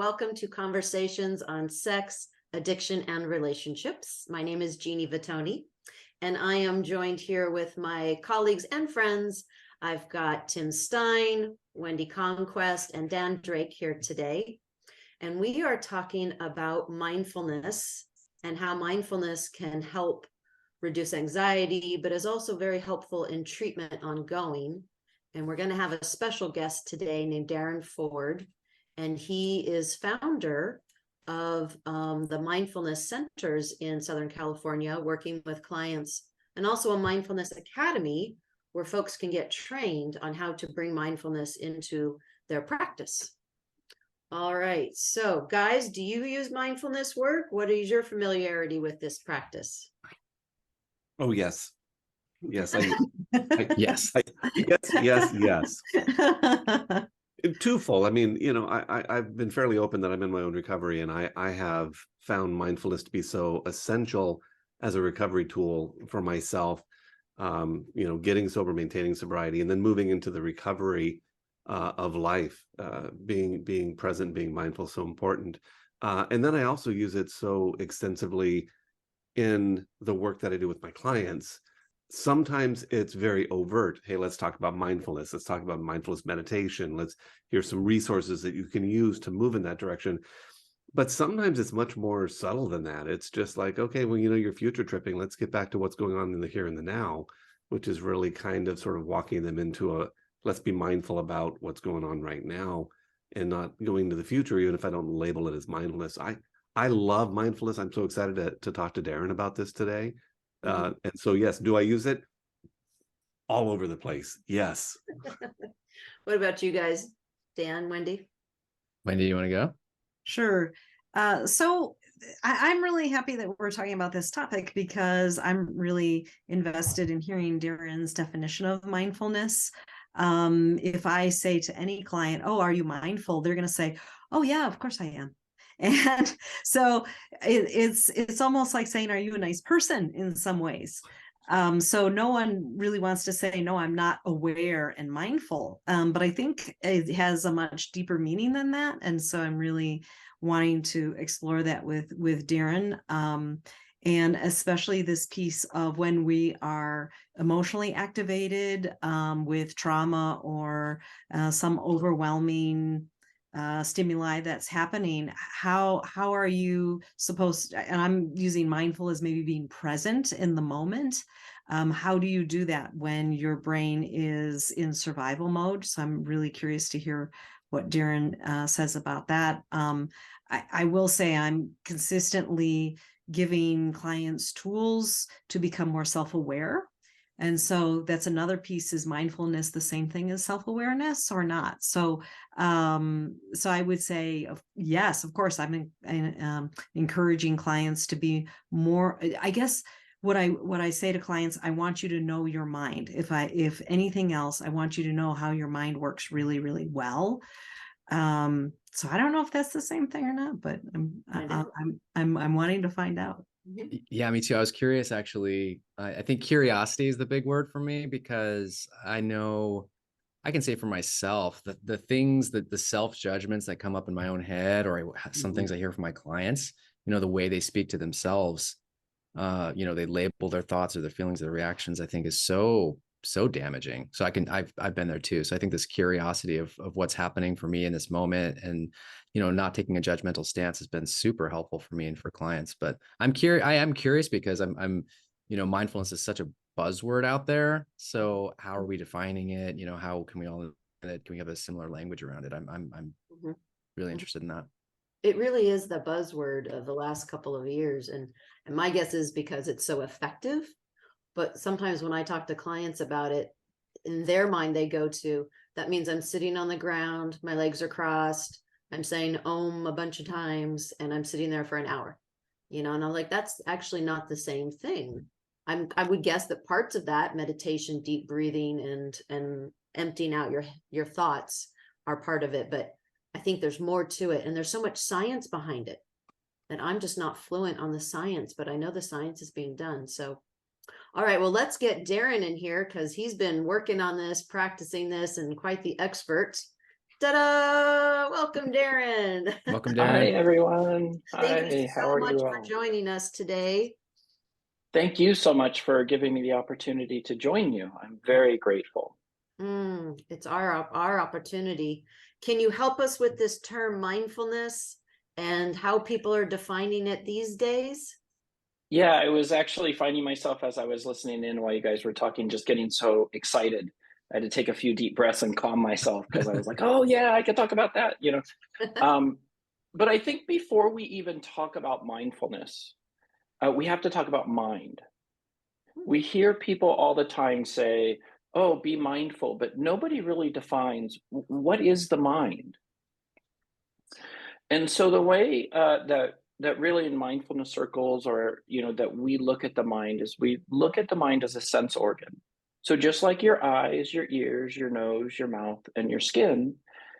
welcome to Conversations on Sex, Addiction, and Relationships. My name is Jeannie Vittoni, and I am joined here with my colleagues and friends. I've got Tim Stein, Wendy Conquest, and Dan Drake here today. And we are talking about mindfulness and how mindfulness can help reduce anxiety, but is also very helpful in treatment ongoing. And we're going to have a special guest today named Darrin Ford, and he is founder of the mindfulness centers in Southern California, working with clients, and also a mindfulness academy where folks can get trained on how to bring mindfulness into their practice. All right, so guys, do you use mindfulness work? What is your familiarity with this practice? Oh, yes. Yes. Yes. Yes. Twofold. I mean, I've been fairly open that I'm in my own recovery, and I have found mindfulness to be so essential as a recovery tool for myself, getting sober, maintaining sobriety, and then moving into the recovery of life, being present, being mindful, so important. And then I also use it so extensively in the work that I do with my clients. Sometimes it's very overt. Hey, let's talk about mindfulness. Let's talk about mindfulness meditation. Here's some resources that you can use to move in that direction. But sometimes it's much more subtle than that. It's just like, okay, well, you're future tripping. Let's get back to what's going on in the here and the now, which is really kind of sort of walking them into let's be mindful about what's going on right now and not going to the future, even if I don't label it as mindfulness. I love mindfulness. I'm so excited to talk to Darrin about this today. And so, yes, do I use it? All over the place. Yes. What about you guys? Dan, Wendy? Wendy, you want to go? Sure. So I'm really happy that we're talking about this topic because I'm really invested in hearing Darrin's definition of mindfulness. If I say to any client, "Oh, are you mindful?" they're going to say, "Oh, yeah, of course I am." And so it's almost like saying, "Are you a nice person?" in some ways. So no one really wants to say, "No, I'm not aware and mindful." But I think it has a much deeper meaning than that. And so I'm really wanting to explore that with Darrin. And especially this piece of when we are emotionally activated with trauma or some overwhelming stimuli that's happening. How are you supposed to, and I'm using mindful as maybe being present in the moment. How do you do that when your brain is in survival mode? So I'm really curious to hear what Darrin says about that. I will say I'm consistently giving clients tools to become more self-aware. And so that's another piece. Is mindfulness the same thing as self-awareness or not? So I would say, yes, of course, I'm encouraging clients to be more, I guess, what I say to clients, I want you to know your mind. If anything else, I want you to know how your mind works really, really well. So I don't know if that's the same thing or not, but I'm wanting to find out. Yeah, me too. I was curious, actually. I think curiosity is the big word for me, because I know I can say for myself that the things that the self-judgments that come up in my own head, or some things I hear from my clients, the way they speak to themselves, they label their thoughts or their feelings, their reactions, I think is so damaging. So I've been there too. So I think this curiosity of what's happening for me in this moment, and not taking a judgmental stance, has been super helpful for me and for clients. But I am curious because I'm mindfulness is such a buzzword out there. So how are we defining it? How can we all, can we have a similar language around it? I'm really interested in that. It really is the buzzword of the last couple of years. And my guess is because it's so effective. But sometimes when I talk to clients about it, in their mind, they go to, that means I'm sitting on the ground, my legs are crossed, I'm saying Om a bunch of times, and I'm sitting there for an hour, and I'm like, that's actually not the same thing. I would guess that parts of that, meditation, deep breathing, and emptying out your thoughts, are part of it. But I think there's more to it, and there's so much science behind it that I'm just not fluent on the science, but I know the science is being done. So all right, well, let's get Darrin in here because he's been working on this, practicing this, and quite the expert. Ta-da! Welcome, Darrin. Welcome, Hi, Darren. everyone. Thank you Hi, how so are much you for all? joining us today. Thank you so much for giving me the opportunity to join you. I'm very grateful. It's our opportunity. Can you help us with this term mindfulness and how people are defining it these days? Yeah, I was actually finding myself as I was listening in while you guys were talking, just getting so excited. I had to take a few deep breaths and calm myself because I was like, oh, yeah, I could talk about that, you know. But I think before we even talk about mindfulness, we have to talk about mind. We hear people all the time say, oh, be mindful, but nobody really defines what is the mind. And so the way that really in mindfulness circles, or that we look at the mind, is we look at the mind as a sense organ. So just like your eyes, your ears, your nose, your mouth, and your skin,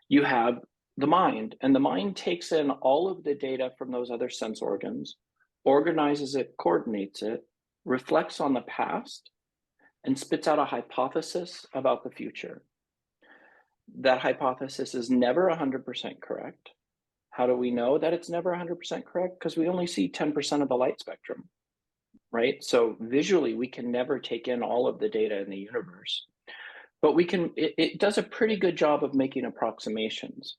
you have the mind, and the mind takes in all of the data from those other sense organs, organizes it, coordinates it, reflects on the past, and spits out a hypothesis about the future. That hypothesis is never 100% correct. How do we know that it's never 100% correct? Because we only see 10% of the light spectrum, right? So visually, we can never take in all of the data in the universe, but it does a pretty good job of making approximations.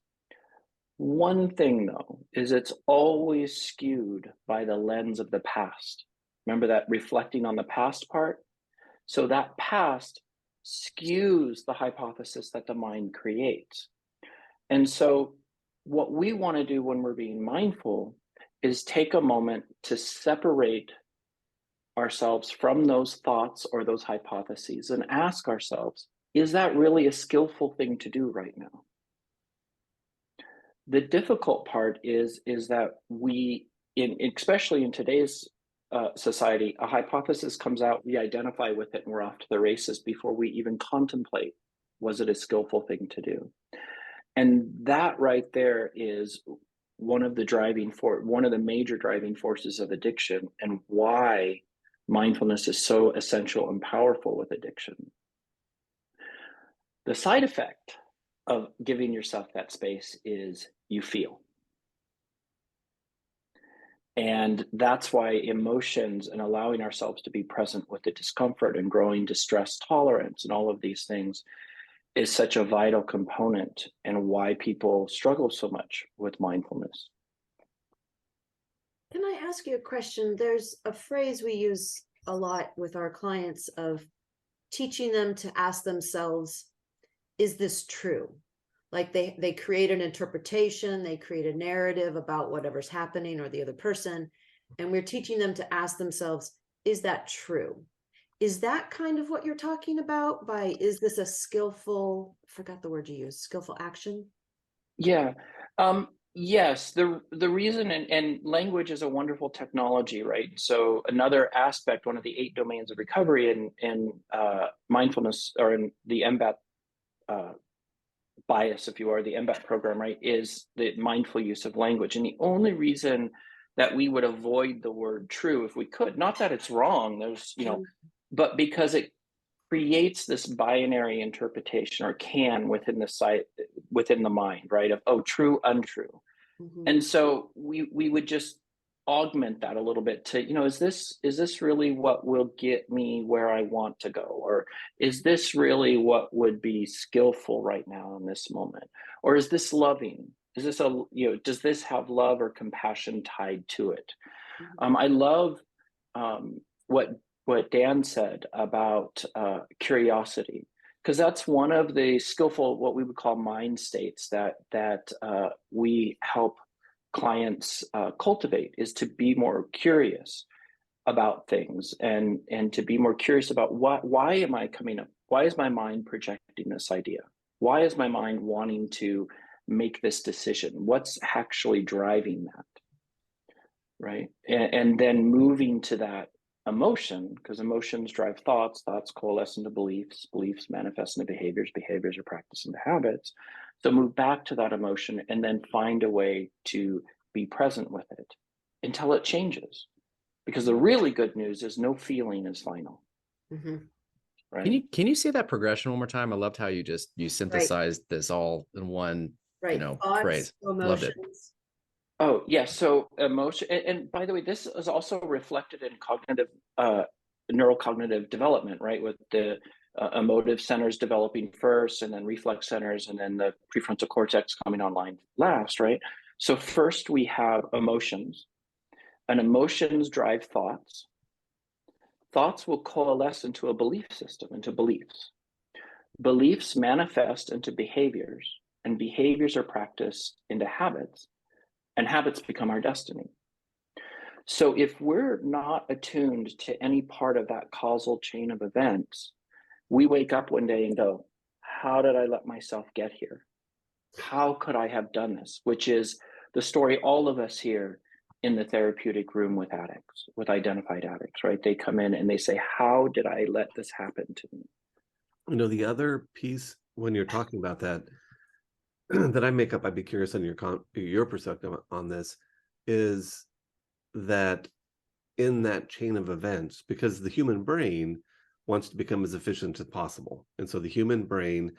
One thing though, is it's always skewed by the lens of the past. Remember that reflecting on the past part? So that past skews the hypothesis that the mind creates. And so what we want to do when we're being mindful is take a moment to separate ourselves from those thoughts or those hypotheses and ask ourselves, is that really a skillful thing to do right now? The difficult part is that especially in today's society, a hypothesis comes out, we identify with it, and we're off to the races before we even contemplate, was it a skillful thing to do? And that right there is one of the major driving forces of addiction, and why mindfulness is so essential and powerful with addiction. The side effect of giving yourself that space is you feel. And that's why emotions and allowing ourselves to be present with the discomfort and growing distress tolerance and all of these things is such a vital component, and why people struggle so much with mindfulness. Can I ask you a question? There's a phrase we use a lot with our clients of teaching them to ask themselves, is this true? Like they create an interpretation, they create a narrative about whatever's happening or the other person, and we're teaching them to ask themselves, is that true? Is that kind of what you're talking about by, is this a skillful, forgot the word you used, skillful action? Yeah. Yes, the reason, and language is a wonderful technology, right? So another aspect, one of the 8 domains of recovery in mindfulness, or in the MBAT bias, if you are, the MBAT program, right, is the mindful use of language. And the only reason that we would avoid the word true if we could, not that it's wrong, but because it creates this binary interpretation, or can, within the mind, right, of, oh, true, untrue. Mm-hmm. And so we would just augment that a little bit to, is this really what will get me where I want to go? Or is this really what would be skillful right now in this moment? Or is this loving? Is this does this have love or compassion tied to it? Mm-hmm. I love what Dan said about curiosity, because that's one of the skillful, what we would call mind states that we help clients cultivate, is to be more curious about things, and to be more curious about why am I coming up? Why is my mind projecting this idea? Why is my mind wanting to make this decision? What's actually driving that? Right. And then moving to that emotion, because emotions drive thoughts, thoughts coalesce into beliefs, beliefs manifest into behaviors, behaviors are practiced into habits. So move back to that emotion, and then find a way to be present with it until it changes. Because the really good news is no feeling is final. Mm-hmm. right? Can you say that progression one more time? I loved how you Right, synthesized this all in one, right. Thoughts, phrase. Loved it. emotions. Oh, yeah. So emotion, and by the way, this is also reflected in cognitive, neurocognitive development, right? With the emotive centers developing first, and then reflex centers, and then the prefrontal cortex coming online last, right? So first we have emotions, and emotions drive thoughts. Thoughts will coalesce into a belief system, into beliefs. Beliefs manifest into behaviors, and behaviors are practiced into habits, and habits become our destiny. So if we're not attuned to any part of that causal chain of events, we wake up one day and go, how did I let myself get here? How could I have done this? Which is the story all of us hear in the therapeutic room with addicts, with identified addicts, right? They come in and they say, how did I let this happen to me? You know, the other piece when you're talking about that, that I make up, I'd be curious on your perspective on this, is that in that chain of events, because the human brain wants to become as efficient as possible. And so the human brain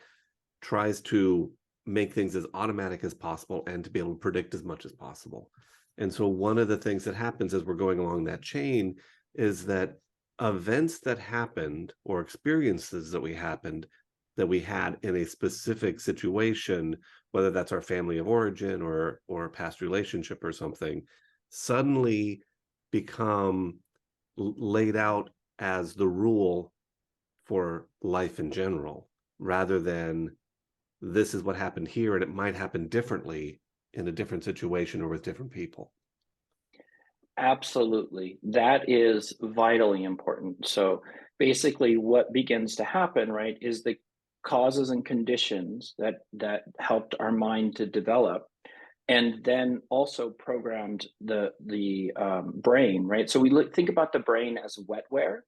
tries to make things as automatic as possible and to be able to predict as much as possible. And so one of the things that happens as we're going along that chain is that events that happened or experiences that we had in a specific situation, whether that's our family of origin or a past relationship or something, suddenly become laid out as the rule for life in general, rather than this is what happened here and it might happen differently in a different situation or with different people. Absolutely. That is vitally important. So basically what begins to happen, right, is the causes and conditions that helped our mind to develop, and then also programmed the brain, right? So we think about the brain as wetware.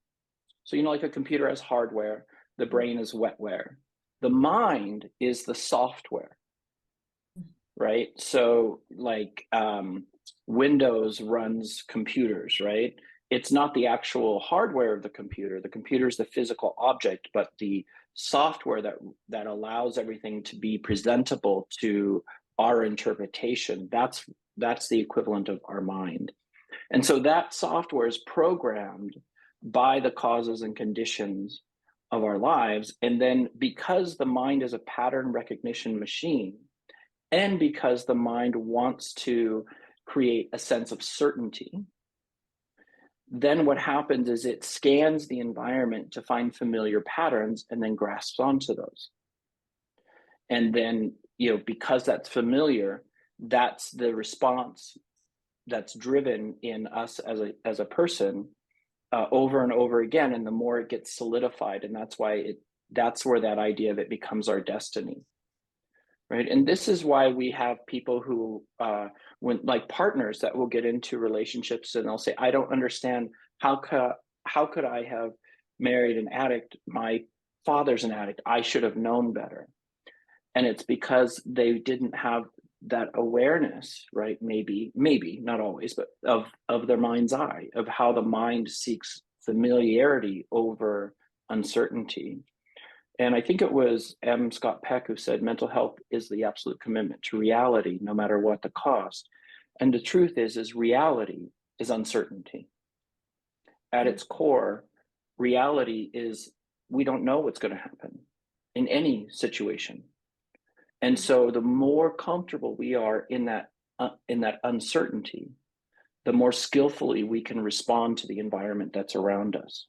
So like a computer has hardware, the brain is wetware. The mind is the software, right? So like Windows runs computers, right? It's not the actual hardware of the computer. The computer is the physical object, but the software that allows everything to be presentable to our interpretation, that's the equivalent of our mind. And so that software is programmed by the causes and conditions of our lives. And then because the mind is a pattern recognition machine, and because the mind wants to create a sense of certainty, then what happens is it scans the environment to find familiar patterns and then grasps onto those. And then, because that's familiar, that's the response that's driven in us as a person over and over again. And the more it gets solidified, and that's where that idea of it becomes our destiny. Right. And this is why we have people who, when like partners that will get into relationships and they'll say, I don't understand, how could I have married an addict? My father's an addict. I should have known better. And it's because they didn't have that awareness, right? Maybe not always, but of their mind's eye, of how the mind seeks familiarity over uncertainty. And I think it was M. Scott Peck who said, mental health is the absolute commitment to reality, no matter what the cost. And the truth is reality is uncertainty. At its core, reality is we don't know what's going to happen in any situation. And so the more comfortable we are in that uncertainty, the more skillfully we can respond to the environment that's around us.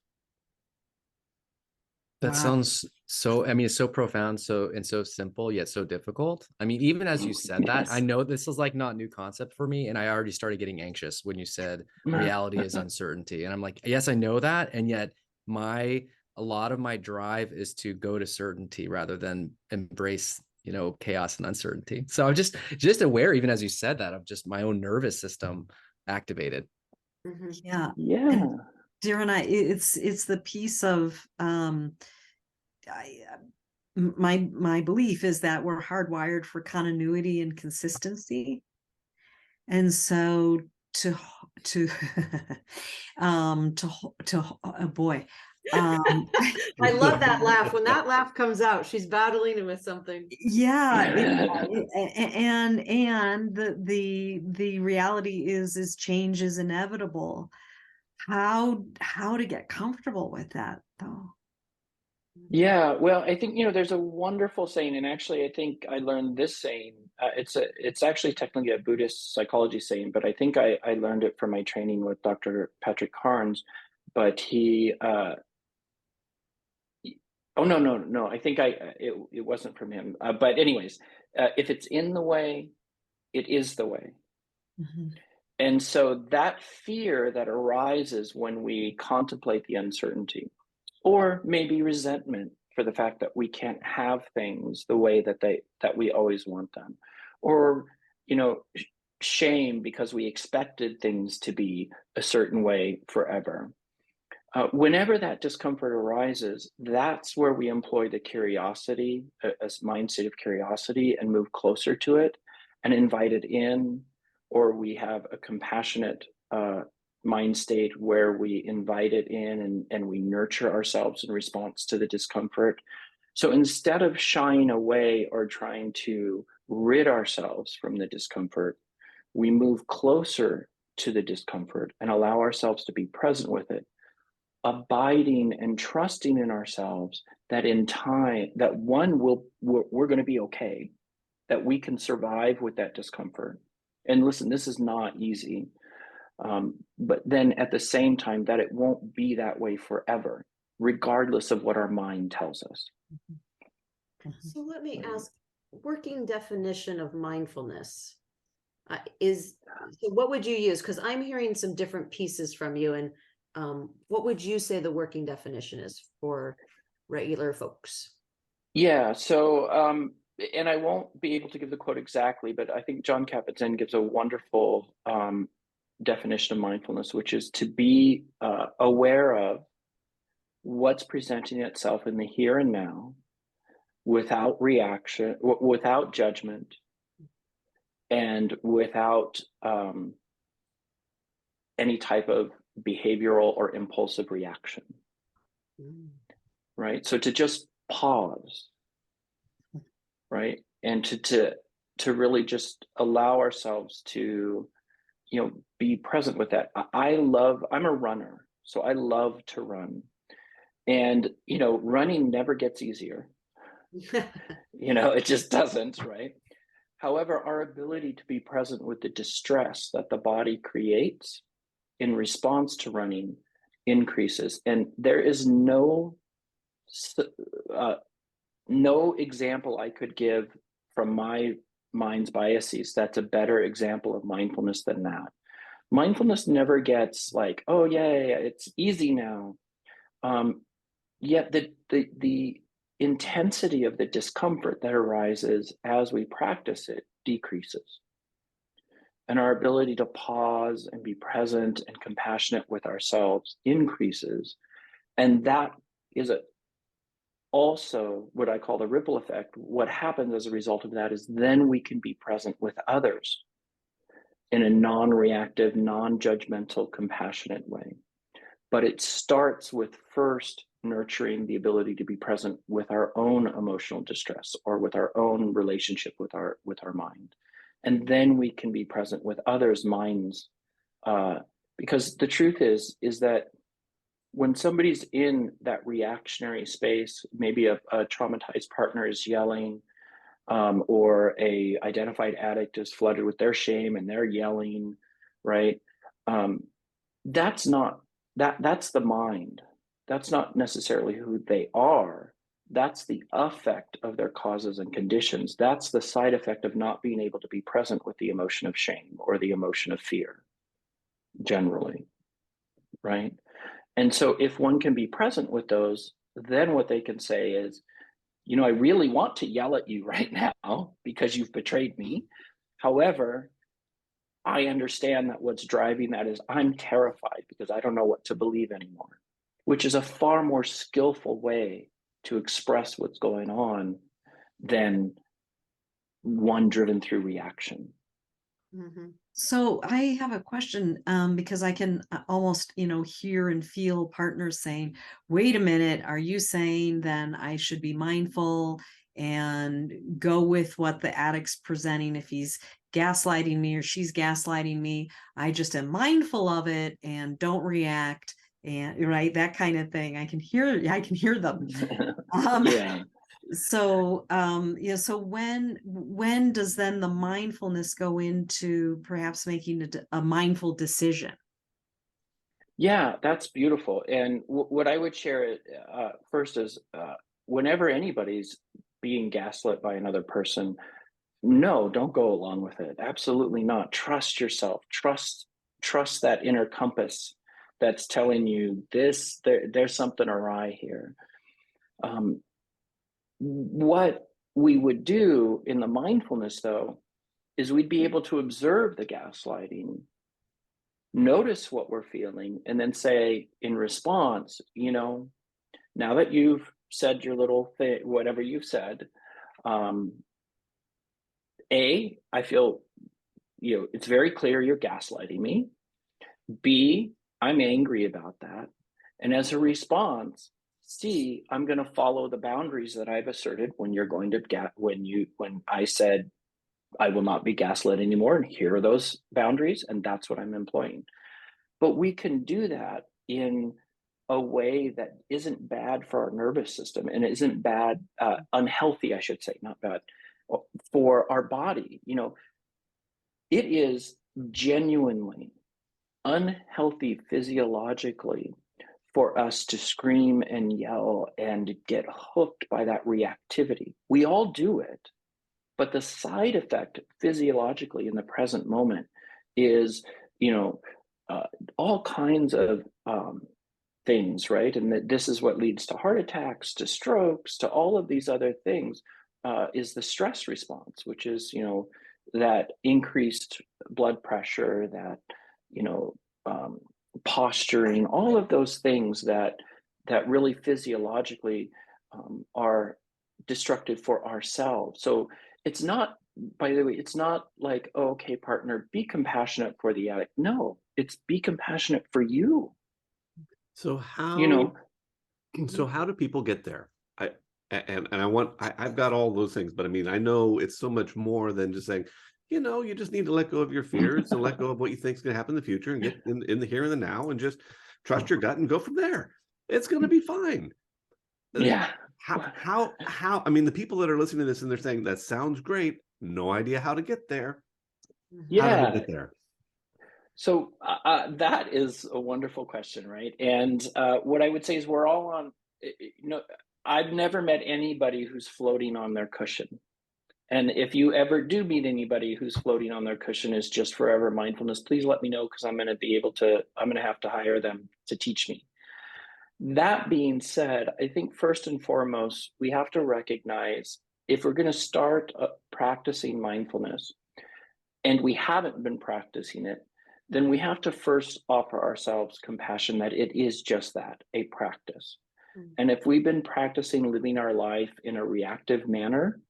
That Wow. sounds so, it's so profound, so simple, yet so difficult. I mean, even as you said that, I know this is like not new concept for me. And I already started getting anxious when you said reality is uncertainty. And I'm like, yes, I know that. And yet a lot of my drive is to go to certainty rather than embrace, chaos and uncertainty. So I'm just aware, even as you said that, of just my own nervous system activated. Mm-hmm. Yeah. Yeah. And Darrin, it's the piece of my belief is that we're hardwired for continuity and consistency, and so oh boy, Um, I love that laugh. When that laugh comes out, she's battling with something. yeah, and the reality is change is inevitable. How to get comfortable with that though? Yeah, well, I think, there's a wonderful saying, and actually, I think I learned this saying. It's actually technically a Buddhist psychology saying, but I think I learned it from my training with Dr. Patrick Carnes. But oh no, I think it wasn't from him. But anyways, if it's in the way, it is the way. Mhm. And so that fear that arises when we contemplate the uncertainty, or maybe resentment for the fact that we can't have things the way that we always want them, or shame because we expected things to be a certain way forever. Whenever that discomfort arises, that's where we employ the curiosity, a mindset of curiosity, and move closer to it and invite it in, or we have a compassionate mind state where we invite it in and we nurture ourselves in response to the discomfort. So instead of shying away or trying to rid ourselves from the discomfort, we move closer to the discomfort and allow ourselves to be present with it, abiding and trusting in ourselves that in time, that we're going to be okay, that we can survive with that discomfort. And listen, this is not easy. But then at the same time, that it won't be that way forever, regardless of what our mind tells us. So let me ask, working definition of mindfulness so what would you use? Because I'm hearing some different pieces from you, and what would you say the working definition is for regular folks? Yeah, so and I won't be able to give the quote exactly, but I think John Kabat-Zinn gives a wonderful definition of mindfulness, which is to be aware of what's presenting itself in the here and now, without reaction, without judgment, and without any type of behavioral or impulsive reaction. Right? So to just pause, right? And to really just allow ourselves to, be present with that. I'm a runner, so I love to run. And, running never gets easier. It just doesn't, right? However, our ability to be present with the distress that the body creates in response to running increases. And there is no example I could give from my mind's biases that's a better example of mindfulness than that. Mindfulness never gets like, oh yeah, it's easy now. Yet the intensity of the discomfort that arises as we practice it decreases. And our ability to pause and be present and compassionate with ourselves increases. And that is also what I call the ripple effect. What happens as a result of that is then we can be present with others in a non-reactive, non-judgmental, compassionate way. But it starts with first nurturing the ability to be present with our own emotional distress or with our own relationship with our mind. And then we can be present with others' minds. Because the truth is that when somebody's in that reactionary space, maybe a traumatized partner is yelling, or a identified addict is flooded with their shame and they're yelling, right? That's the mind. That's not necessarily who they are. That's the effect of their causes and conditions. That's the side effect of not being able to be present with the emotion of shame or the emotion of fear, generally, right? And so if one can be present with those, then what they can say is, I really want to yell at you right now because you've betrayed me. However, I understand that what's driving that is I'm terrified because I don't know what to believe anymore, which is a far more skillful way to express what's going on than one driven through reaction. Mhm. So I have a question, because I can almost, hear and feel partners saying, wait a minute, are you saying then I should be mindful and go with what the addict's presenting if he's gaslighting me or she's gaslighting me? I just am mindful of it and don't react, and right, that kind of thing. I can hear them. Um, Yeah. so when does then the mindfulness go into perhaps making a mindful decision? Yeah, that's beautiful. And what I would share first is whenever anybody's being gaslit by another person, no, don't go along with it. Absolutely not. Trust yourself. Trust that inner compass that's telling you there's something awry here. Um, what we would do in the mindfulness though is we'd be able to observe the gaslighting, notice what we're feeling, and then say in response, now that you've said your little thing, whatever you've said, um, I feel, it's very clear you're gaslighting me. B, I'm angry about that. And as a response, C, I'm going to follow the boundaries that I've asserted when you're going to when I said I will not be gaslit anymore, and here are those boundaries, and that's what I'm employing. But we can do that in a way that isn't bad for our nervous system and isn't bad, unhealthy, I should say, not bad, for our body. It is genuinely unhealthy physiologically for us to scream and yell and get hooked by that reactivity. We all do it, but the side effect physiologically in the present moment is, you know, all kinds of things, right? And this is what leads to heart attacks, to strokes, to all of these other things, is the stress response, which is, that increased blood pressure, that, you know, um, posturing, all of those things that really physiologically are destructive for ourselves. So it's not, by the way, it's not like, oh, okay, partner, be compassionate for the addict. No, it's be compassionate for you. So You how know, so how do people get there? I and I've got all those things, but I mean, I know it's so much more than just saying, you just need to let go of your fears and let go of what you think is going to happen in the future and get in the here and the now and just trust your gut and go from there. It's going to be fine. yeah. How I mean, the people that are listening to this and they're saying that sounds great, no idea how to get there. How do they Yeah. get there? So that is a wonderful question, right? And what I would say is we're all on, I've never met anybody who's floating on their cushion. And if you ever do meet anybody who's floating on their cushion is just forever mindfulness, please let me know, because I'm going to have to hire them to teach me. That being said, I think first and foremost, we have to recognize if we're going to start practicing mindfulness and we haven't been practicing it, then we have to first offer ourselves compassion that it is just that, a practice. Mm. And if we've been practicing living our life in a reactive manner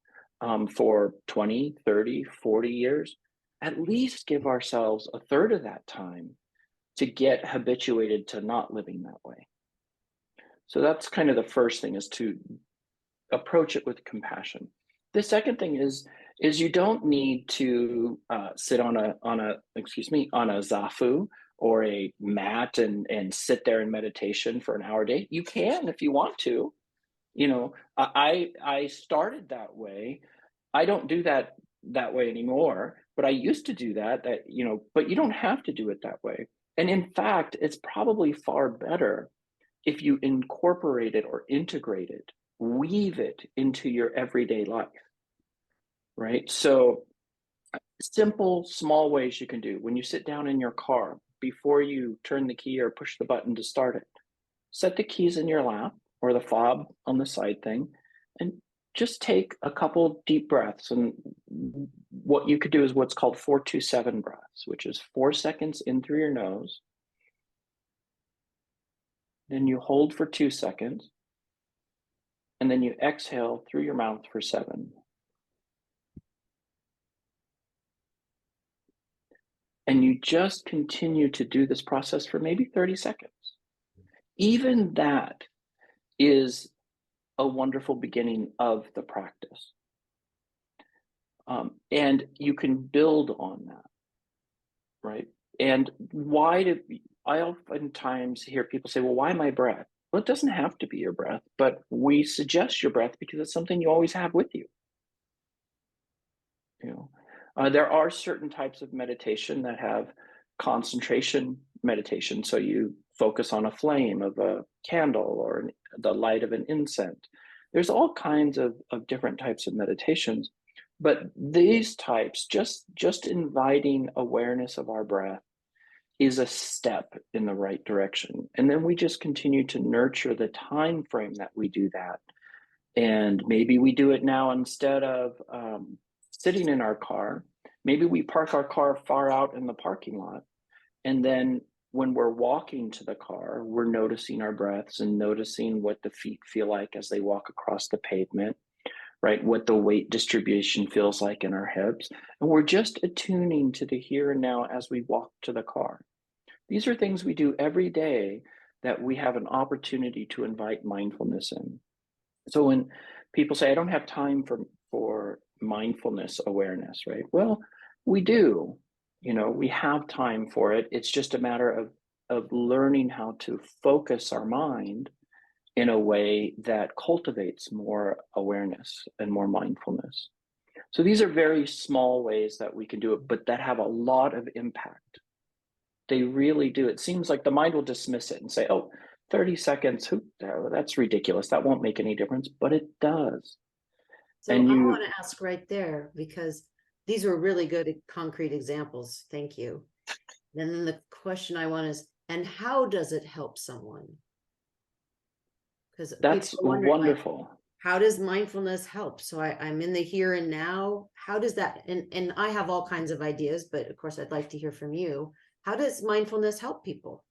for 20, 30, 40 years, at least give ourselves a third of that time to get habituated to not living that way. So that's kind of the first thing, is to approach it with compassion. The second thing is you don't need to sit on a zafu or a mat and sit there in meditation for an hour a day. You can if you want to. I started that way. I don't do that way anymore, but I used to do that. But you don't have to do it that way. And in fact, it's probably far better if you incorporate it or integrate it, weave it into your everyday life, right? So simple, small ways you can do. When you sit down in your car, before you turn the key or push the button to start it, set the keys in your lap or the fob on the side thing, and just take a couple deep breaths. And what you could do is what's called 4-2-7 breaths, which is 4 seconds in through your nose. Then you hold for 2 seconds. And then you exhale through your mouth for 7. And you just continue to do this process for maybe 30 seconds. Even that is a wonderful beginning of the practice. And you can build on that, right? And I oftentimes hear people say, well, why my breath? Well, it doesn't have to be your breath, but we suggest your breath because it's something you always have with you. There are certain types of meditation that have concentration meditation. So you focus on a flame of a candle or the light of an incense. There's all kinds of different types of meditations, but these types, just inviting awareness of our breath is a step in the right direction. And then we just continue to nurture the time frame that we do that. And maybe we do it now instead of sitting in our car. Maybe we park our car far out in the parking lot. And then when we're walking to the car, we're noticing our breaths and noticing what the feet feel like as they walk across the pavement, right? What the weight distribution feels like in our hips. And we're just attuning to the here and now as we walk to the car. These are things we do every day that we have an opportunity to invite mindfulness in. So when people say, I don't have time for mindfulness awareness, right? Well, we do. We have time for it. It's just a matter of learning how to focus our mind in a way that cultivates more awareness and more mindfulness. So these are very small ways that we can do it, but that have a lot of impact. They really do. It seems like the mind will dismiss it and say, oh, 30 seconds, that's ridiculous. That won't make any difference, but it does. So And I want to ask right there, because these were really good concrete examples. Thank you. And then the question I want is, and how does it help someone? Because that's wonderful. How does mindfulness help? So I'm in the here and now. How does that, and I have all kinds of ideas, but of course I'd like to hear from you. How does mindfulness help people?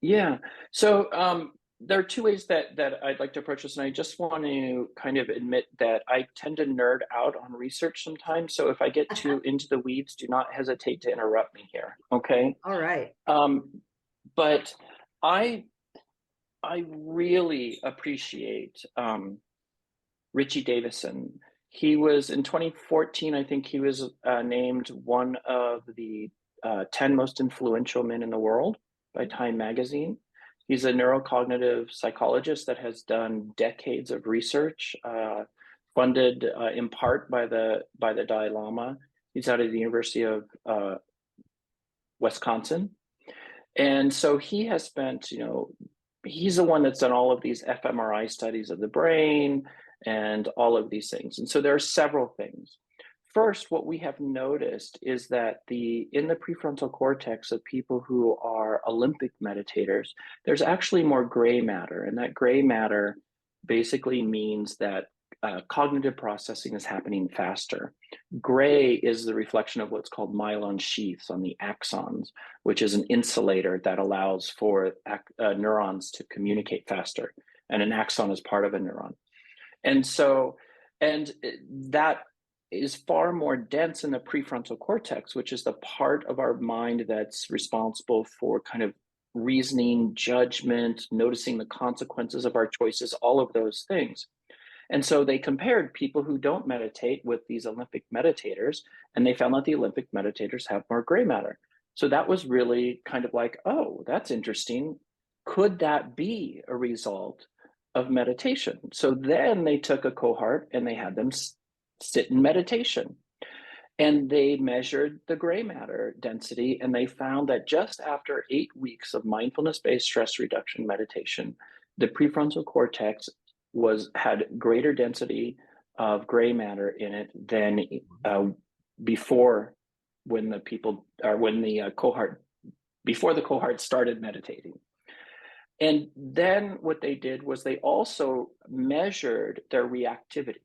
Yeah. So there are two ways that I'd like to approach this. And I just want to kind of admit that I tend to nerd out on research sometimes. So if I get too into the weeds, do not hesitate to interrupt me here. Okay. All right. But I really appreciate Richie Davison. He was in 2014, I think he was named one of the 10 most influential men in the world by Time magazine. He's a neurocognitive psychologist that has done decades of research, funded in part by the Dalai Lama. He's out of the University of Wisconsin. And so he has spent, he's the one that's done all of these fMRI studies of the brain and all of these things. And so there are several things. First, what we have noticed is that in the prefrontal cortex of people who are Olympic meditators, there's actually more gray matter. And that gray matter basically means that cognitive processing is happening faster. Gray is the reflection of what's called myelin sheaths on the axons, which is an insulator that allows for neurons to communicate faster. And an axon is part of a neuron. And that is far more dense in the prefrontal cortex, which is the part of our mind that's responsible for kind of reasoning, judgment, noticing the consequences of our choices, all of those things. And so they compared people who don't meditate with these Olympic meditators, and they found that the Olympic meditators have more gray matter. So that was really kind of like, oh, that's interesting. Could that be a result of meditation? So then they took a cohort and they had them sit in meditation. And they measured the gray matter density, and they found that just after 8 weeks of mindfulness-based stress reduction meditation, the prefrontal cortex had greater density of gray matter in it than before the cohort started meditating. And then what they did was they also measured their reactivity.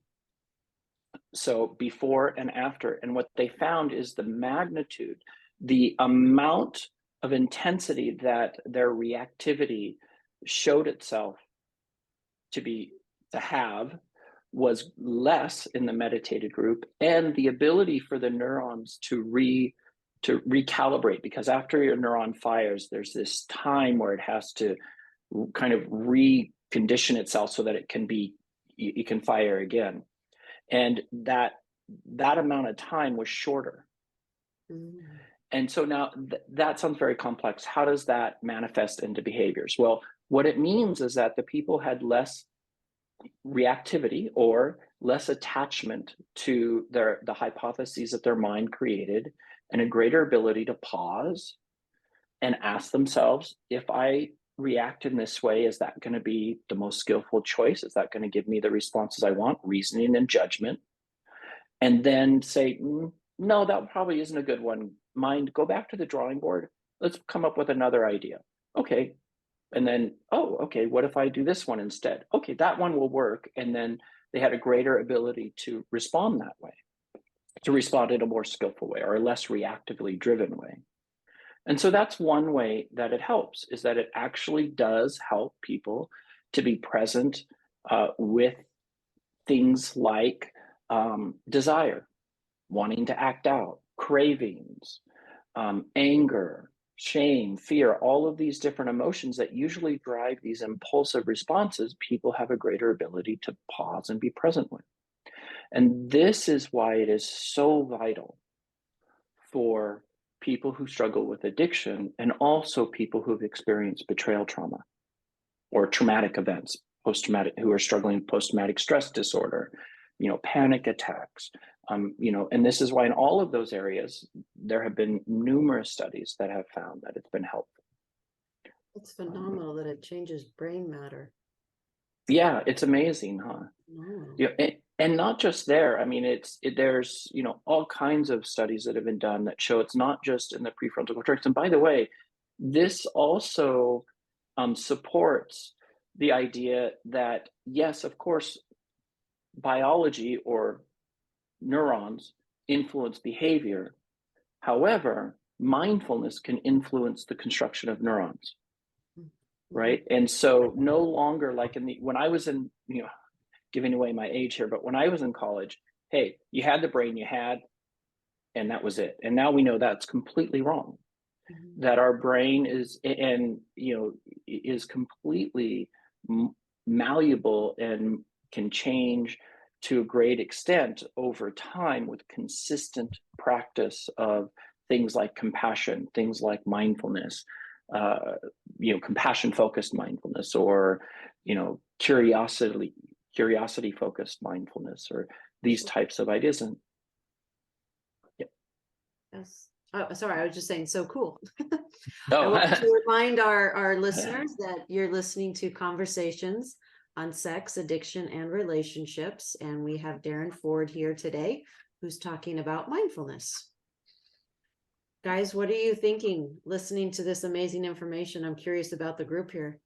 So before and after, and what they found is the magnitude, the amount of intensity that their reactivity showed itself to have was less in the meditated group, and the ability for the neurons to to recalibrate, because after your neuron fires, there's this time where it has to kind of recondition itself so that it can fire again. And that amount of time was shorter. Mm. And so now that sounds very complex. How does that manifest into behaviors? Well, what it means is that the people had less reactivity or less attachment to the hypotheses that their mind created, and a greater ability to pause and ask themselves, if I react in this way, is that going to be the most skillful choice? Is that going to give me the responses I want? Reasoning and judgment. And then say, no, that probably isn't a good one. Mind, go back to the drawing board. Let's come up with another idea. Okay. And then, oh, okay, what if I do this one instead? Okay, that one will work. And then they had a greater ability to respond that way, to respond in a more skillful way or a less reactively driven way. And so that's one way that it helps, is that it actually does help people to be present with things like desire, wanting to act out, cravings, anger, shame, fear, all of these different emotions that usually drive these impulsive responses. People have a greater ability to pause and be present with. And this is why it is so vital for people who struggle with addiction, and also people who've experienced betrayal trauma or traumatic events, who are struggling with post-traumatic stress disorder, panic attacks, and this is why in all of those areas, there have been numerous studies that have found that it's been helpful. It's phenomenal that it changes brain matter. Yeah, it's amazing, huh? No. And not just there. I mean, there's all kinds of studies that have been done that show it's not just in the prefrontal cortex. And by the way, this also supports the idea that, yes, of course, biology or neurons influence behavior. However, mindfulness can influence the construction of neurons, right? And so no longer like when I was in, giving away my age here, but when I was in college, hey, you had the brain you had, and that was it. And now we know that's completely wrong. Mm-hmm. That our brain is completely malleable and can change to a great extent over time with consistent practice of things like compassion, things like mindfulness, compassion-focused mindfulness, or curiosity-focused mindfulness, or these types of ideas. And yeah. Yes. Oh, sorry, I was just saying, so cool. Oh. I want to remind our listeners that you're listening to Conversations on Sex, Addiction, and Relationships. And we have Darrin Ford here today, who's talking about mindfulness. Guys, what are you thinking listening to this amazing information? I'm curious about the group here.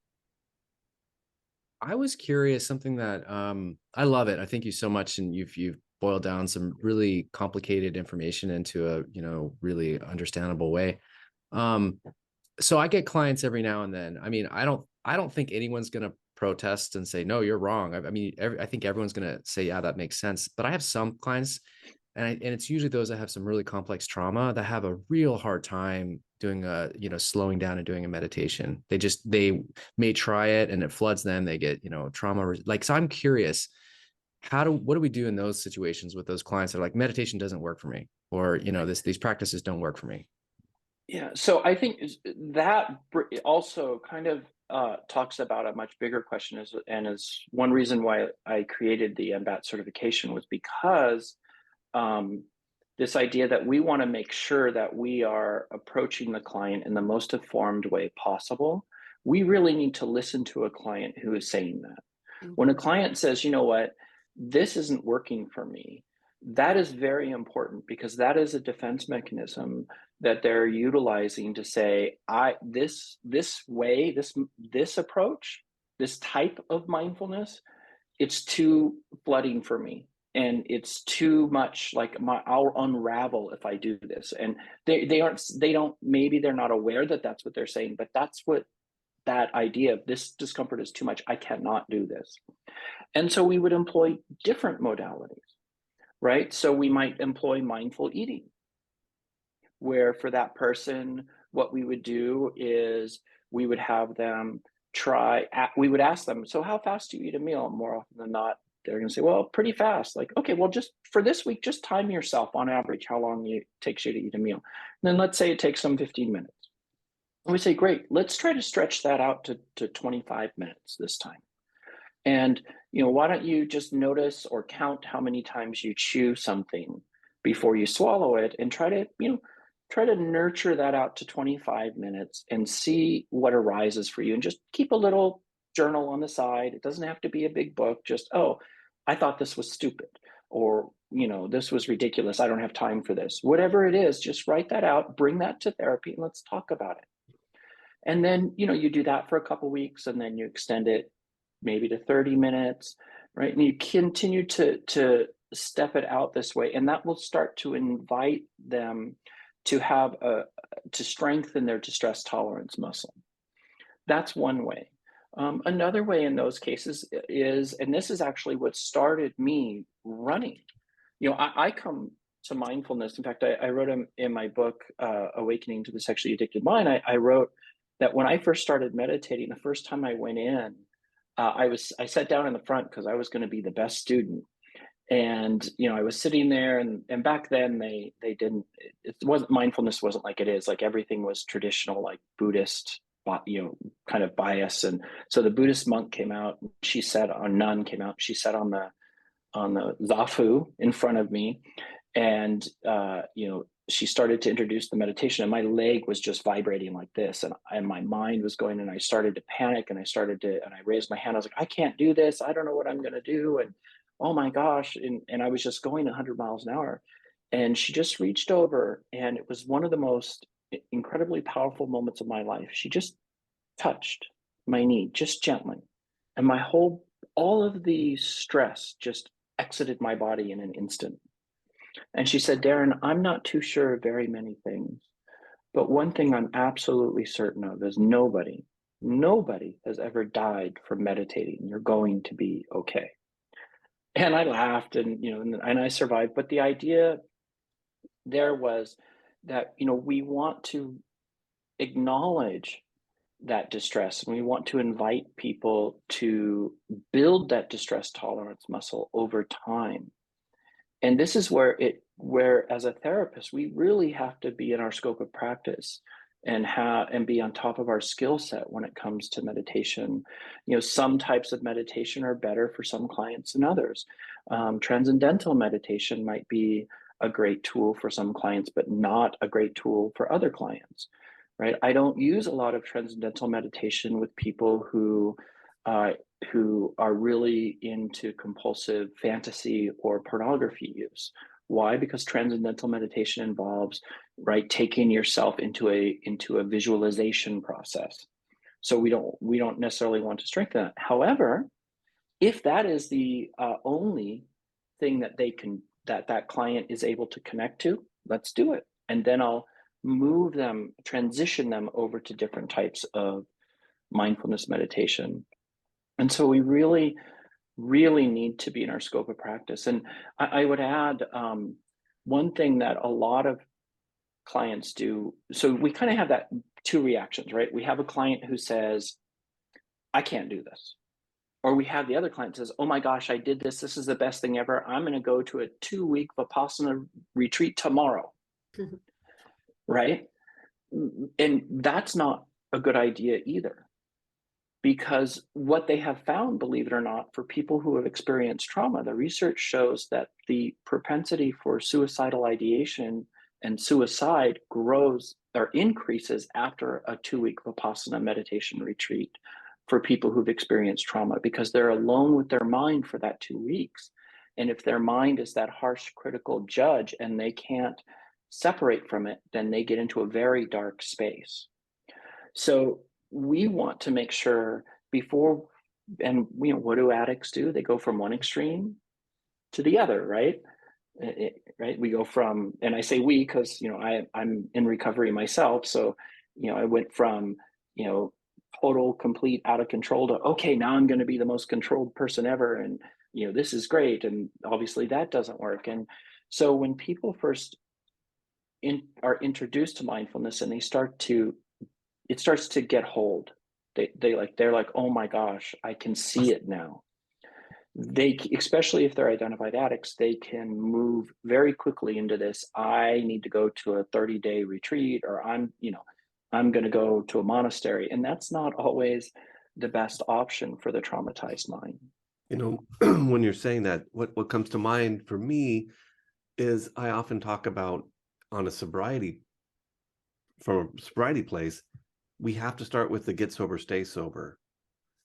I was curious, something that I love it. I thank you so much. And you've boiled down some really complicated information into a, really understandable way. So I get clients every now and then. I mean, I don't think anyone's going to protest and say, no, you're wrong. I mean, I think everyone's going to say, yeah, that makes sense. But I have some clients, and it's usually those that have some really complex trauma that have a real hard time doing slowing down and doing a meditation. They may try it and it floods them. They get, trauma. So I'm curious, what do we do in those situations with those clients that are like, meditation doesn't work for me, or, these practices don't work for me? Yeah. So I think that also kind of talks about a much bigger question, is one reason why I created the MBAT certification was because this idea that we want to make sure that we are approaching the client in the most informed way possible. We really need to listen to a client who is saying that. Mm-hmm. When a client says, you know what, this isn't working for me, that is very important, because that is a defense mechanism that they're utilizing to say, this approach, this type of mindfulness, it's too flooding for me. And it's too much, like I'll unravel if I do this. And maybe they're not aware that that's what they're saying, but that's what that idea of this discomfort is too much. I cannot do this. And so we would employ different modalities, right? So we might employ mindful eating, where for that person, what we would do is we would have them we would ask them, so how fast do you eat a meal? More often than not, they're going to say, well, pretty fast. Like, okay, well, just for this week, just time yourself on average how long it takes you to eat a meal. And then let's say it takes them 15 minutes. And we say, great, let's try to stretch that out to 25 minutes this time. And, why don't you just notice or count how many times you chew something before you swallow it, and try to nurture that out to 25 minutes and see what arises for you. And just keep a little journal on the side. It doesn't have to be a big book. Just, oh, I thought this was stupid, or, this was ridiculous. I don't have time for this. Whatever it is, just write that out, bring that to therapy, and let's talk about it. And then, you do that for a couple of weeks, and then you extend it maybe to 30 minutes, right? And you continue to step it out this way. And that will start to invite them to to strengthen their distress tolerance muscle. That's one way. Another way in those cases is, and this is actually what started me running. I come to mindfulness. In fact, I wrote in my book, Awakening to the Sexually Addicted Mind, I wrote that when I first started meditating, the first time I went in, I sat down in the front because I was going to be the best student. And, I was sitting there, and back then they didn't, mindfulness wasn't like it is. Like, everything was traditional, like Buddhist, kind of bias. And so the Buddhist monk came out, nun came out, she sat on the zafu in front of me. And, she started to introduce the meditation, and my leg was just vibrating like this. And my mind was going, and I started to panic, and I raised my hand. I was like, I can't do this. I don't know what I'm going to do. And oh my gosh. And I was just going 100 miles an hour. And she just reached over, and it was one of the most incredibly powerful moments of my life. She just touched my knee, just gently. And all of the stress just exited my body in an instant. And she said, Darrin, I'm not too sure of very many things, but one thing I'm absolutely certain of is nobody has ever died from meditating. You're going to be okay. And I laughed, and I survived. But the idea there was that, we want to acknowledge that distress, and we want to invite people to build that distress tolerance muscle over time. And this is where as a therapist, we really have to be in our scope of practice and be on top of our skill set when it comes to meditation. Some types of meditation are better for some clients than others. Transcendental meditation might be a great tool for some clients, but not a great tool for other clients, right? I don't use a lot of transcendental meditation with people who are really into compulsive fantasy or pornography use. Why? Because transcendental meditation involves, right, taking yourself into a visualization process. So we don't necessarily want to strengthen that. However, if that is the only thing that that client is able to connect to, let's do it. And then I'll transition them over to different types of mindfulness meditation. And so we really, really need to be in our scope of practice. And I would add one thing that a lot of clients do. So we kind of have that two reactions, right? We have a client who says, I can't do this. Or we have the other client who says, oh my gosh, I did this. This is the best thing ever. I'm going to go to a 2-week Vipassana retreat tomorrow. Right? And that's not a good idea either. Because what they have found, believe it or not, for people who have experienced trauma, the research shows that the propensity for suicidal ideation and suicide grows or increases after a 2-week Vipassana meditation retreat for people who've experienced trauma, because they're alone with their mind for that 2 weeks. And if their mind is that harsh, critical judge and they can't separate from it, then they get into a very dark space. So we want to make sure what do addicts do? They go from one extreme to the other, right? Right. We go from, and I say we because I'm in recovery myself. So I went from total, complete, out of control to okay, now I'm going to be the most controlled person ever, and this is great. And obviously that doesn't work. And so when people first are introduced to mindfulness and it starts to get hold. They're like, oh my gosh, I can see it now. Especially if they're identified addicts, they can move very quickly into this. I need to go to a 30-day retreat, or I'm going to go to a monastery. And that's not always the best option for the traumatized mind. When you're saying that, what comes to mind for me is I often talk about from a sobriety place, we have to start with the get sober, stay sober.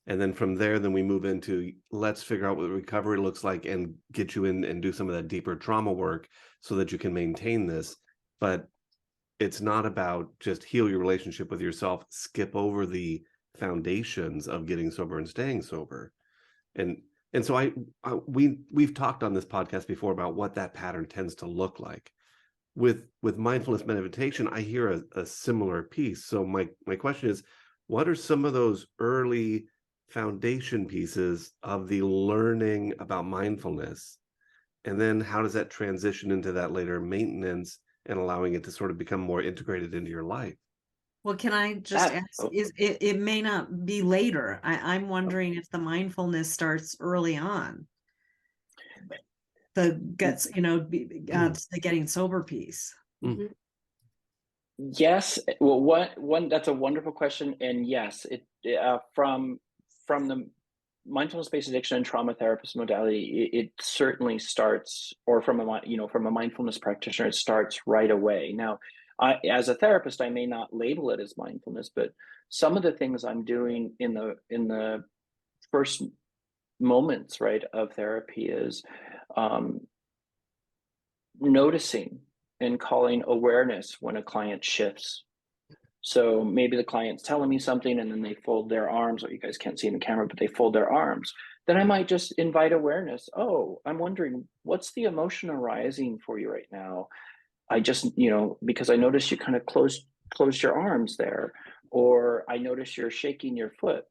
And then from there, then we move into let's figure out what recovery looks like and get you in and do some of that deeper trauma work so that you can maintain this. But it's not about just heal your relationship with yourself, skip over the foundations of getting sober and staying sober. And so we've talked on this podcast before about what that pattern tends to look like. With mindfulness meditation, I hear a similar piece. So my question is, what are some of those early foundation pieces of the learning about mindfulness? And then how does that transition into that later maintenance and allowing it to sort of become more integrated into your life? Well, can I just ask, it may not be later. I'm wondering if the mindfulness starts early on. The getting sober piece. Mhm. Yes. Well, one that's a wonderful question. And yes, from the mindfulness-based addiction and trauma therapist modality, it certainly starts, or from a mindfulness practitioner, it starts right away. Now, as a therapist, I may not label it as mindfulness, but some of the things I'm doing in the first moments, right, of therapy is noticing and calling awareness when a client shifts. So maybe the client's telling me something and then they fold their arms, or you guys can't see in the camera, but they fold their arms. Then I might just invite awareness. Oh, I'm wondering, what's the emotion arising for you right now? I just, because I noticed you kind of closed your arms there, or I noticed you're shaking your foot,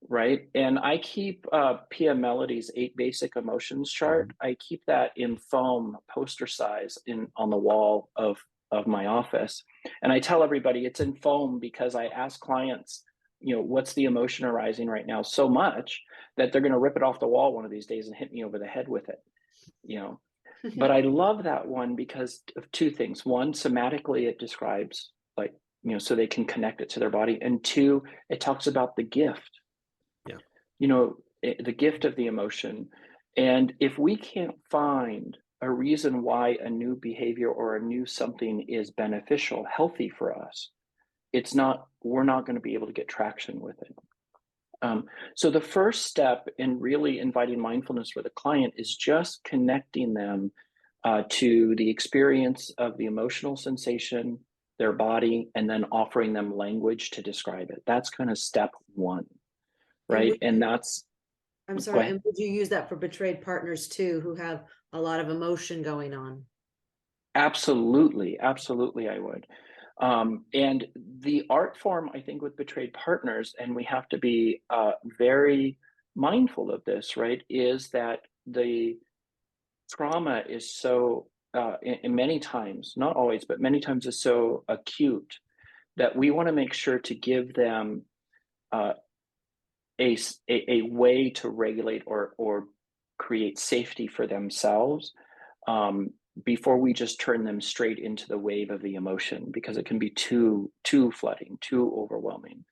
right? And I keep Pia Melody's 8 basic emotions chart. I keep that in foam poster size on the wall of my office. And I tell everybody it's in foam because I ask clients, what's the emotion arising right now, so much that they're going to rip it off the wall one of these days and hit me over the head with it, But I love that one because of 2 things. One, somatically, it describes so they can connect it to their body. And 2, it talks about the gift. Yeah. The gift of the emotion. And if we can't find a reason why a new behavior or a new something is beneficial, healthy for us, we're not going to be able to get traction with it. So the first step in really inviting mindfulness for the client is just connecting them to the experience of the emotional sensation, their body, and then offering them language to describe it. That's kind of step 1, right? I'm sorry, and would you use that for betrayed partners too, who have a lot of emotion going on? Absolutely, I would. And the art form, I think, with betrayed partners, and we have to be very mindful of this, right, is that the trauma is so, in many times, not always, but many times is so acute that we want to make sure to give them a way to regulate or create safety for themselves before we just turn them straight into the wave of the emotion, because it can be too flooding, too overwhelming.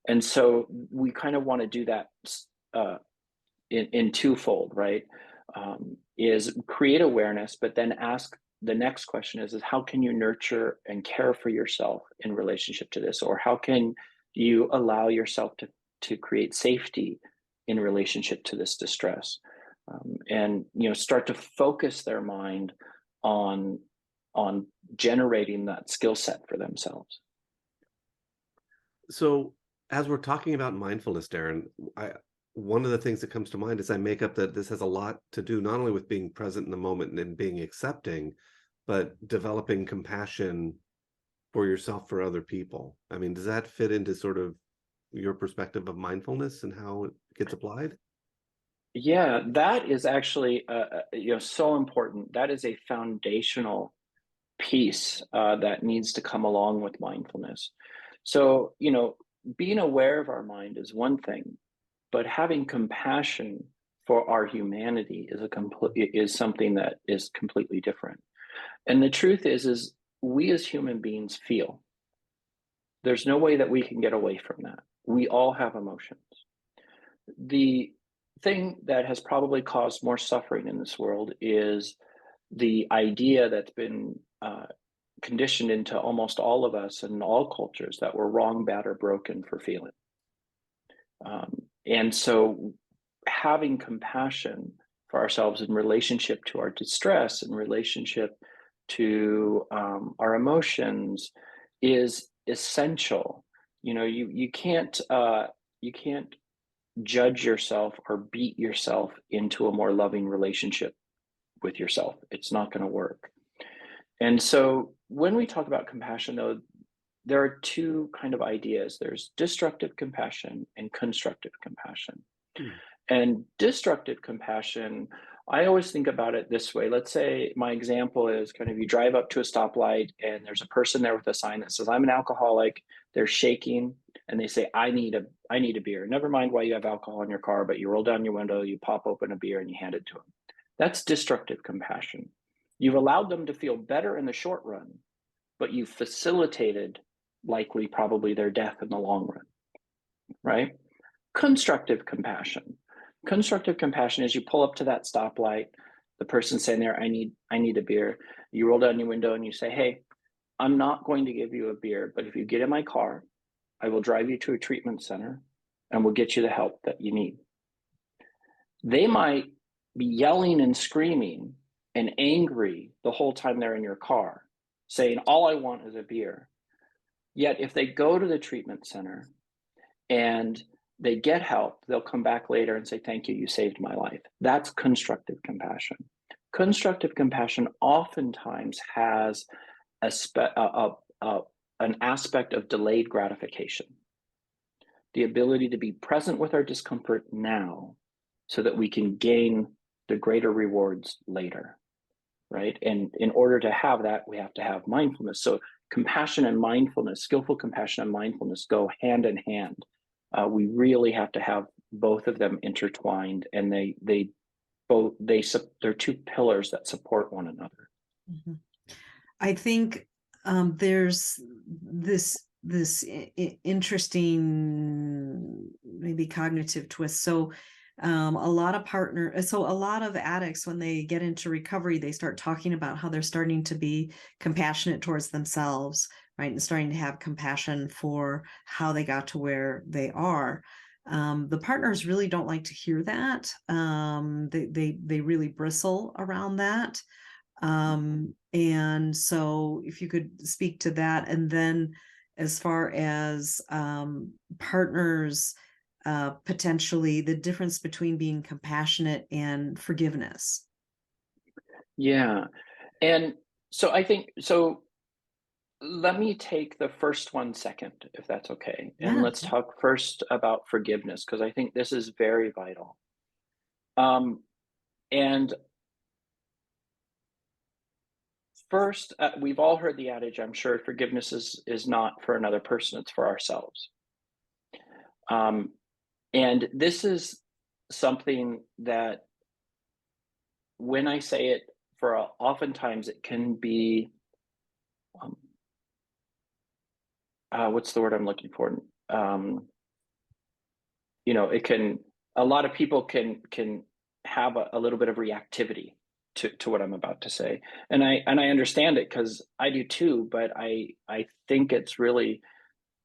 And so we kind of want to do that in twofold, right? Is create awareness, but then ask the next question is how can you nurture and care for yourself in relationship to this? Or how can you allow yourself to create safety in relationship to this distress? And start to focus their mind on generating that skill set for themselves. So as we're talking about mindfulness, Darrin, one of the things that comes to mind is I make up that this has a lot to do not only with being present in the moment and being accepting, but developing compassion for yourself, for other people. I mean, does that fit into sort of your perspective of mindfulness and how it gets applied? Yeah, that is actually so important. That is a foundational piece that needs to come along with mindfulness. So, being aware of our mind is one thing, but having compassion for our humanity is something that is completely different. And the truth is we as human beings feel. There's no way that we can get away from that. We all have emotions. The thing that has probably caused more suffering in this world is the idea that's been conditioned into almost all of us and all cultures that we're wrong, bad, or broken for feeling. And so having compassion for ourselves in relationship to our distress, in relationship to our emotions, is essential. You can't judge yourself or beat yourself into a more loving relationship with yourself. It's not going to work. And so when we talk about compassion, though, there are two kind of ideas. There's destructive compassion and constructive compassion. And destructive compassion, I always think about it this way. Let's say my example is kind of you drive up to a stoplight and there's a person there with a sign that says, "I'm an alcoholic." They're shaking and they say, I need a beer. Never mind why you have alcohol in your car, but you roll down your window, you pop open a beer and you hand it to them. That's destructive compassion. You've allowed them to feel better in the short run, but you've facilitated likely probably their death in the long run, right? Constructive compassion. Constructive compassion is you pull up to that stoplight, the person's saying there, I need a beer. You roll down your window and you say, "Hey, I'm not going to give you a beer, but if you get in my car, I will drive you to a treatment center and we'll get you the help that you need." They might be yelling and screaming and angry the whole time they're in your car, saying, "All I want is a beer." Yet if they go to the treatment center and they get help, they'll come back later and say, "Thank you, you saved my life." That's constructive compassion. Constructive compassion oftentimes has an aspect of delayed gratification, the ability to be present with our discomfort now so that we can gain the greater rewards later, right? And in order to have that, we have to have mindfulness. So compassion and mindfulness, skillful compassion and mindfulness go hand in hand. We really have to have both of them intertwined, and they're two pillars that support one another. Mm-hmm. I think there's this interesting maybe cognitive twist. So a lot of addicts, when they get into recovery, they start talking about how they're starting to be compassionate towards themselves, right? And starting to have compassion for how they got to where they are. The partners really don't like to hear that. They really bristle around that. And so if you could speak to that, and then as far as partners, potentially the difference between being compassionate and forgiveness. Yeah. And so I think, let me take the first one second, if that's okay. And Yeah. let's talk first about forgiveness, because I think this is very vital. And first, we've all heard the adage, I'm sure, forgiveness is not for another person, it's for ourselves. And this is something that, when I say it, oftentimes it can be, what's the word I'm looking for? A lot of people can have a little bit of reactivity to what I'm about to say. And I understand it, because I do too, but I think it's really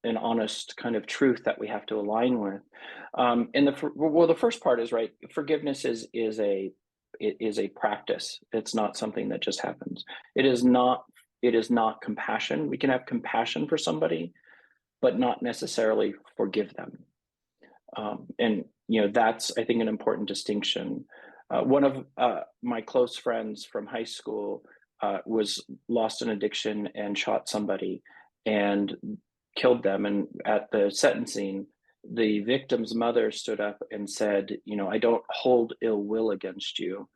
an honest kind of truth that we have to align with. And the first part is, right, forgiveness is a practice. It's not something that just happens. It is not compassion. We can have compassion for somebody, but not necessarily forgive them. And that's, I think, an important distinction. One of my close friends from high school was lost in addiction and shot somebody and killed them. And at the sentencing, the victim's mother stood up and said, you know, I don't hold ill will against you.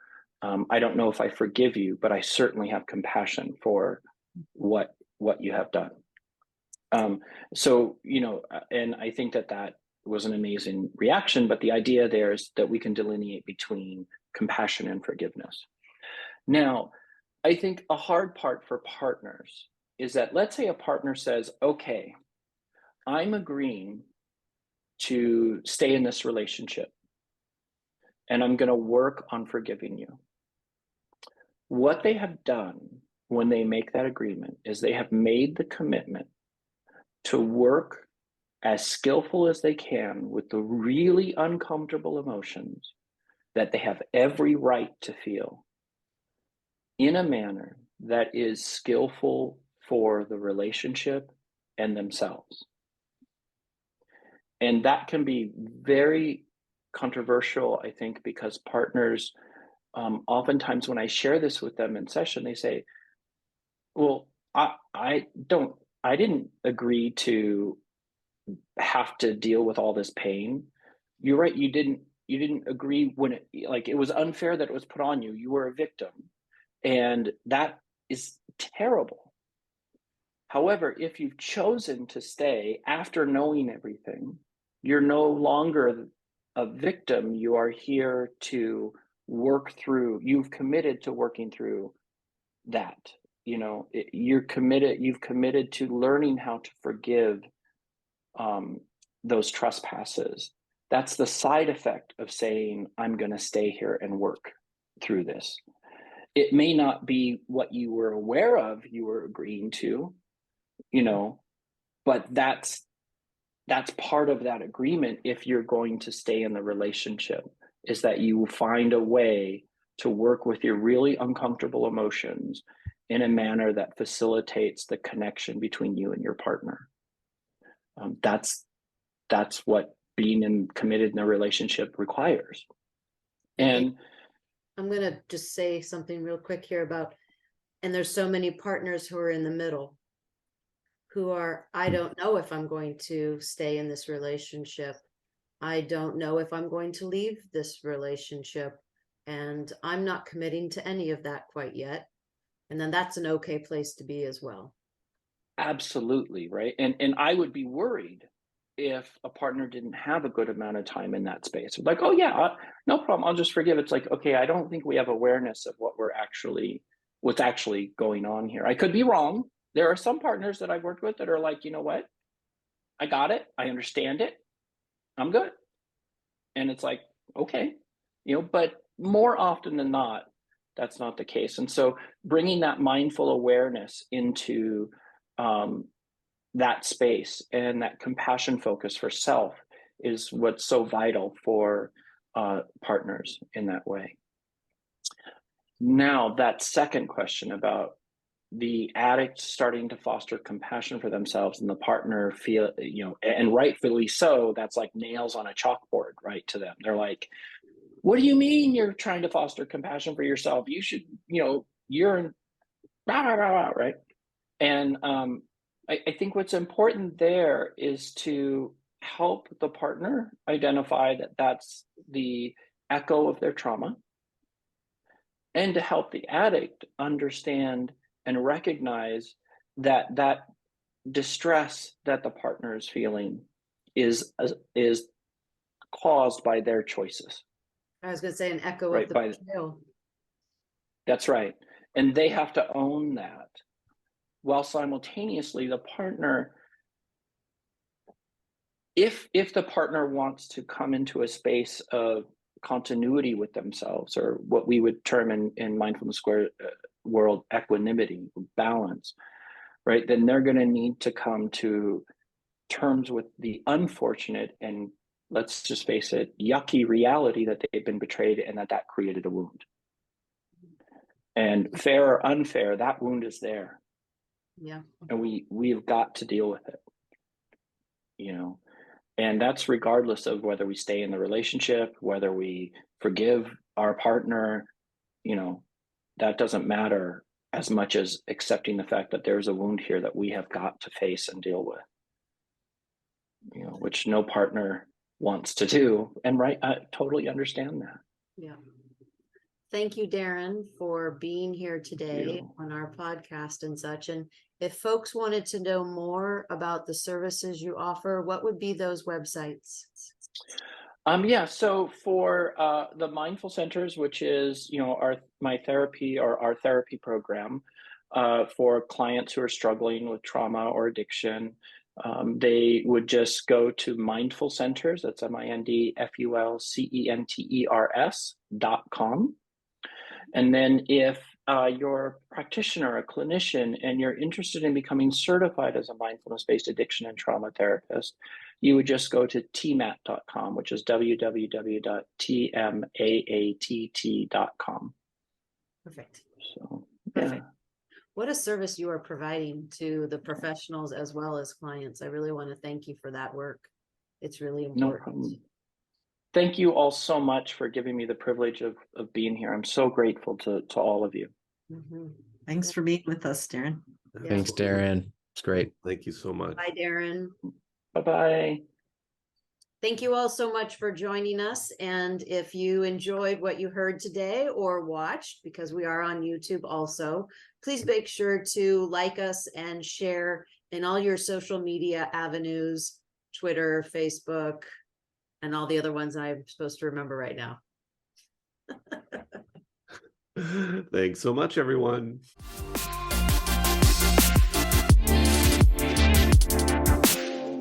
I don't know if I forgive you, but I certainly have compassion for what you have done. So, you know, and I think that that was an amazing reaction, but the idea there is that we can delineate between compassion and forgiveness. Now, I think a hard part for partners is that, let's say a partner says, okay, I'm agreeing to stay in this relationship and I'm going to work on forgiving you. What they have done when they make that agreement is they have made the commitment to work as skillful as they can with the really uncomfortable emotions that they have every right to feel in a manner that is skillful for the relationship and themselves. And that can be very controversial, I think, because partners, oftentimes when I share this with them in session, they say, well, I didn't agree to have to deal with all this pain. You're right, you didn't agree when it was unfair that it was put on you. You were a victim. And that is terrible. However, if you've chosen to stay after knowing everything, you're no longer a victim. You are here to work through, you've committed to working through that. You know, you've committed to learning how to forgive those trespasses. That's the side effect of saying, I'm going to stay here and work through this. It may not be what you were aware of, you were agreeing to, you know, but that's part of that agreement. If you're going to stay in the relationship, is that you find a way to work with your really uncomfortable emotions in a manner that facilitates the connection between you and your partner. That's what being committed in a relationship requires. And I'm going to just say something real quick here about, and there's so many partners who are in the middle, who are, I don't know if I'm going to stay in this relationship. I don't know if I'm going to leave this relationship. And I'm not committing to any of that quite yet. And then that's an okay place to be as well. Absolutely, right? And I would be worried if a partner didn't have a good amount of time in that space. Like, oh yeah, no problem, I'll just forgive. It's like, okay, I don't think we have awareness of what's actually going on here. I could be wrong. There are some partners that I've worked with that are like, you know what? I got it. I understand it. I'm good. And it's like, okay, you know, but more often than not, that's not the case. And so bringing that mindful awareness into that space and that compassion focus for self is what's so vital for partners in that way. Now, that second question about the addict starting to foster compassion for themselves and the partner feel, you know, and rightfully so, that's like nails on a chalkboard, right, to them. They're like, what do you mean you're trying to foster compassion for yourself? You should, you know, you're rah, rah, rah, rah, right? And I think what's important there is to help the partner identify that that's the echo of their trauma, and to help the addict understand and recognize that that distress that the partner is feeling is caused by their choices. I was going to say an echo right, of the betrayal. That's right. And they have to own that, while simultaneously the partner, if the partner wants to come into a space of continuity with themselves, or what we would term in mindfulness world equanimity, balance, right, then they're going to need to come to terms with the unfortunate and, let's just face it, yucky reality that they've been betrayed and that created a wound. And fair or unfair, that wound is there. Yeah. And we've got to deal with it, you know. And that's regardless of whether we stay in the relationship, whether we forgive our partner, you know, that doesn't matter as much as accepting the fact that there's a wound here that we have got to face and deal with. which no partner wants to do. And right, I totally understand that. Yeah. Thank you, Darrin, for being here today you. on our podcast and such. And if folks wanted to know more about the services you offer, what would be those websites? Yeah, so for the Mindful Centers, which is, my therapy or our therapy program for clients who are struggling with trauma or addiction, they would just go to Mindful Centers, that's MindfulCenters.com. And then if you're a practitioner, a clinician, and you're interested in becoming certified as a mindfulness-based addiction and trauma therapist, you would just go to tmat.com, which is www.tmatt.com. Perfect. So, Perfect. yeah. What a service you are providing to the professionals as well as clients. I really want to thank you for that work. It's really No important. problem. Thank you all so much for giving me the privilege of being here. I'm so grateful to all of you. Mhm. Thanks for being with us, Darrin. Thanks, Darrin. It's great. Thank you so much. Bye, Darrin. Bye-bye. Thank you all so much for joining us. And if you enjoyed what you heard today or watched, because we are on YouTube also, please make sure to like us and share in all your social media avenues, Twitter, Facebook, and all the other ones I'm supposed to remember right now. Thanks so much, everyone.